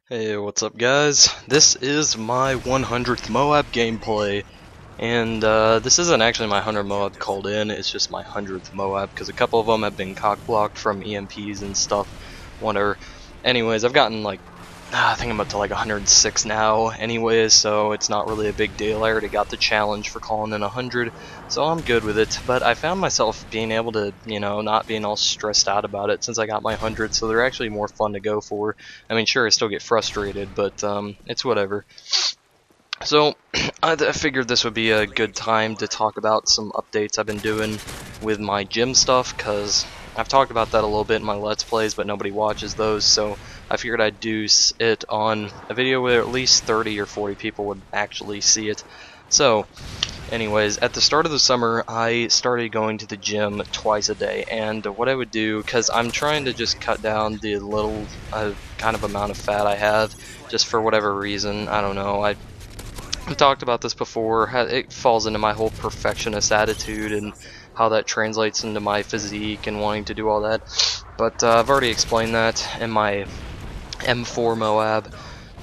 Hey, what's up guys? This is my 100th MOAB gameplay, and this isn't actually my 100 MOAB called in, it's just my 100th MOAB, because a couple of them have been cock-blocked from EMPs and stuff, whatever. Anyways, I've gotten like, I think I'm up to like 106 now anyways, so it's not really a big deal. I already got the challenge for calling in 100, so I'm good with it. But I found myself being able to, not being all stressed out about it since I got my 100, so they're actually more fun to go for. I mean, sure, I still get frustrated, but it's whatever. So, I figured this would be a good time to talk about some updates I've been doing with my gym stuff, because I've talked about that a little bit in my Let's Plays, but nobody watches those, so I figured I'd do it on a video where at least 30 or 40 people would actually see it. So, anyways, at the start of the summer, I started going to the gym twice a day, and what I would do, because I'm trying to just cut down the little kind of amount of fat I have, just for whatever reason, I don't know, I've talked about this before. It falls into my whole perfectionist attitude and how that translates into my physique and wanting to do all that. But I've already explained that in my M4 MOAB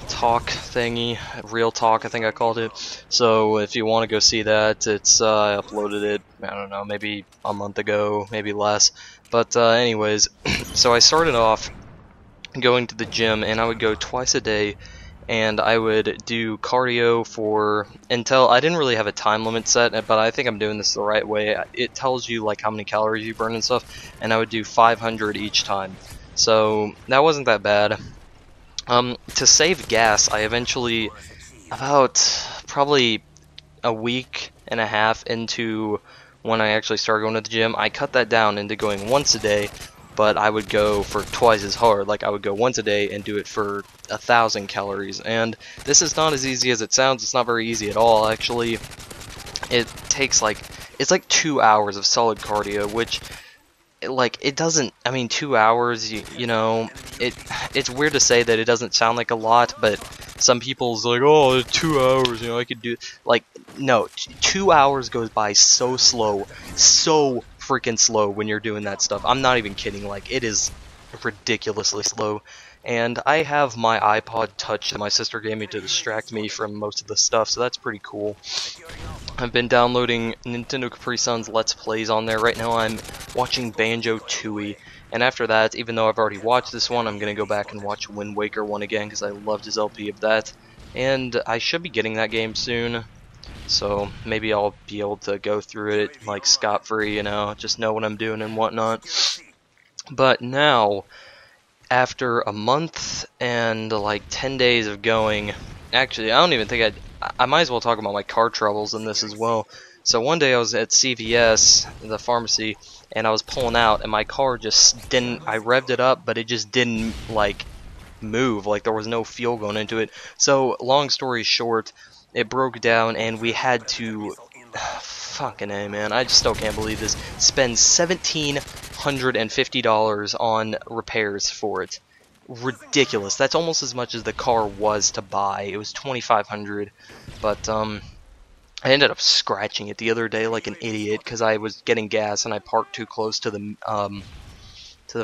talk thingy, real talk I think I called it. So if you want to go see that, it's I uploaded it, I don't know, maybe a month ago, maybe less. But anyways, so I started off going to the gym, and I would go twice a day, and I would do cardio for until I didn't really have a time limit set, but I think I'm doing this the right way. It tells you like how many calories you burn and stuff, and I would do 500 each time, so that wasn't that bad. To save gas, I eventually, about probably a week and a half into when I actually started going to the gym, I cut that down into going once a day, but I would go for twice as hard. Like I would go once a day and do it for 1,000 calories. And this is not as easy as it sounds. It's not very easy at all. Actually, it takes it's like 2 hours of solid cardio, which it doesn't, I mean, 2 hours, it's weird to say that it doesn't sound like a lot, but some people's like, oh, 2 hours, I could do, like, no, 2 hours goes by so slow, so freaking slow when you're doing that stuff. I'm not even kidding, like, it is ridiculously slow. And I have my iPod Touch that my sister gave me to distract me from most of the stuff, so that's pretty cool. I've been downloading Nintendo Capri Sun's Let's Plays on there. Right now I'm watching Banjo-Tooie, and after that, even though I've already watched this one, I'm going to go back and watch Wind Waker 1 again, because I loved his LP of that. And I should be getting that game soon, so maybe I'll be able to go through it, like, scot-free, just know what I'm doing and whatnot. But now, after a month and like 10 days of going, actually I don't even think I might as well talk about my car troubles in this as well. So one day I was at CVS, the pharmacy, and I was pulling out, and my car just didn't, I revved it up, but it just didn't like move, like there was no fuel going into it. So long story short, it broke down, and we had to fucking A, man, I just still can't believe this, spend $1,750 on repairs for it. Ridiculous. That's almost as much as the car was to buy. It was $2,500, but I ended up scratching it the other day like an idiot because I was getting gas and I parked too close to the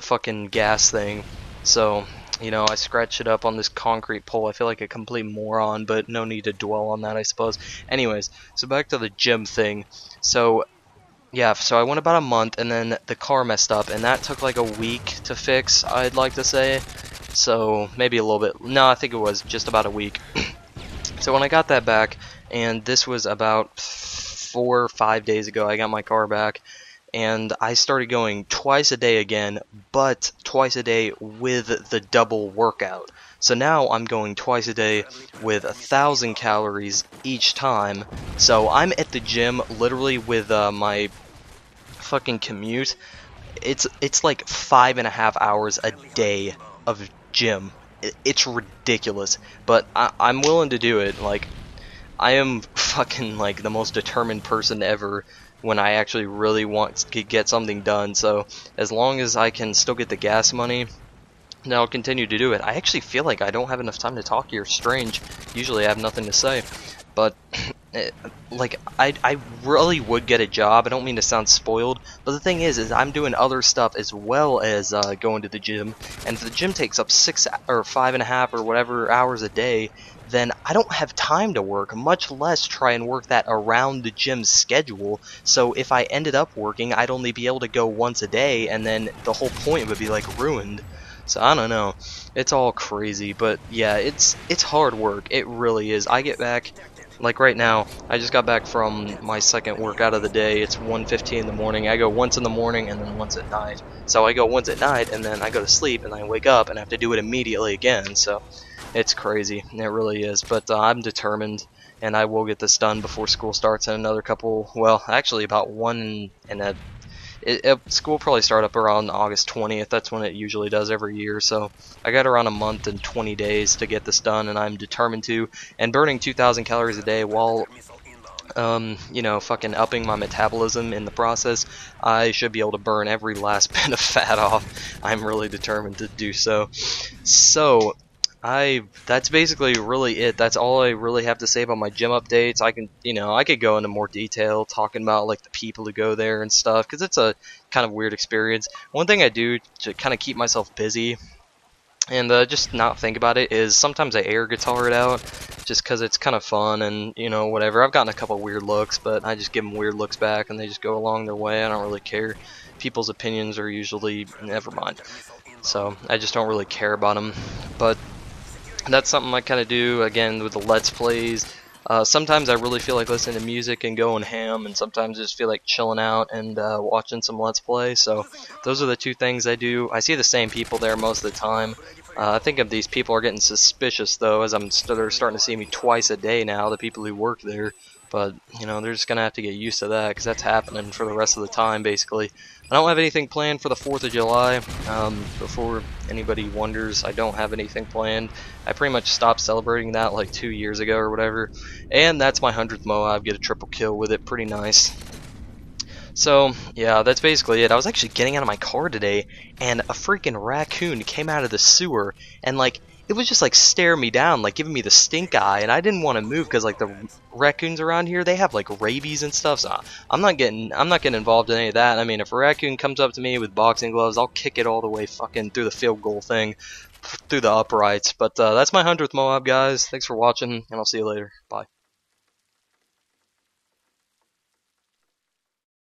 fucking gas thing. So, I scratched it up on this concrete pole. I feel like a complete moron, but no need to dwell on that, I suppose. Anyways, so back to the gym thing. So, yeah, so I went about a month, and then the car messed up, and that took like a week to fix, I'd like to say. So, maybe a little bit. No, I think it was just about a week. So when I got that back, and this was about 4 or 5 days ago, I got my car back, and I started going twice a day again, but twice a day with the double workout. So now I'm going twice a day with 1,000 calories each time. So I'm at the gym literally with my fucking commute. It's like 5.5 hours a day of gym. It's ridiculous, but I'm willing to do it. Like, I am fucking like the most determined person ever when I actually really want to get something done. So as long as I can still get the gas money, then I'll continue to do it. I actually feel like I don't have enough time to talk here. Strange. Usually I have nothing to say. But like I really would get a job. I don't mean to sound spoiled, but the thing is I'm doing other stuff as well as going to the gym. And if the gym takes up 6 or 5.5 or whatever hours a day, then I don't have time to work, much less try and work that around the gym's schedule. So if I ended up working, I'd only be able to go once a day, and then the whole point would be like ruined. So I don't know. It's all crazy, but yeah, it's hard work. It really is. I get back. Like right now, I just got back from my second workout of the day. It's 1:15 in the morning. I go once in the morning and then once at night. So I go once at night and then I go to sleep and I wake up and I have to do it immediately again. So it's crazy. It really is. But I'm determined and I will get this done before school starts in another couple, well, actually about one and a school will probably start up around August 20th. That's when it usually does every year. So I got around a month and 20 days to get this done, and I'm determined to. And burning 2,000 calories a day while, you know, fucking upping my metabolism in the process, I should be able to burn every last bit of fat off. I'm really determined to do so. So that's basically really it. That's all I really have to say about my gym updates. I can, you know, I could go into more detail talking about like the people who go there and stuff, because it's a kind of weird experience. One thing I do to kind of keep myself busy and just not think about it is sometimes I air guitar it out just because it's kind of fun, and you know, whatever. I've gotten a couple weird looks, but I just give them weird looks back and they just go along their way. I don't really care. People's opinions are usually never mind, so I just don't really care about them. But that's something I kind of do again with the Let's Plays. Sometimes I really feel like listening to music and going ham, and sometimes I just feel like chilling out and watching some Let's Play. So those are the two things I do. I see the same people there most of the time. I think of these people are getting suspicious though, as they're starting to see me twice a day now, the people who work there. But you know, they're just gonna have to get used to that, because that's happening for the rest of the time basically. I don't have anything planned for the 4th of July. Before anybody wonders, I don't have anything planned. I pretty much stopped celebrating that like 2 years ago or whatever. And that's my 100th MO.A.B. Get a triple kill with it. Pretty nice. So, yeah, that's basically it. I was actually getting out of my car today, and a freaking raccoon came out of the sewer, and, like, it was just, like, staring me down, like, giving me the stink eye, and I didn't want to move, because, like, the raccoons around here, they have, like, rabies and stuff, so I'm not getting involved in any of that. I mean, if a raccoon comes up to me with boxing gloves, I'll kick it all the way fucking through the field goal thing, through the uprights. But that's my 100th MO.A.B, guys. Thanks for watching, and I'll see you later. Bye.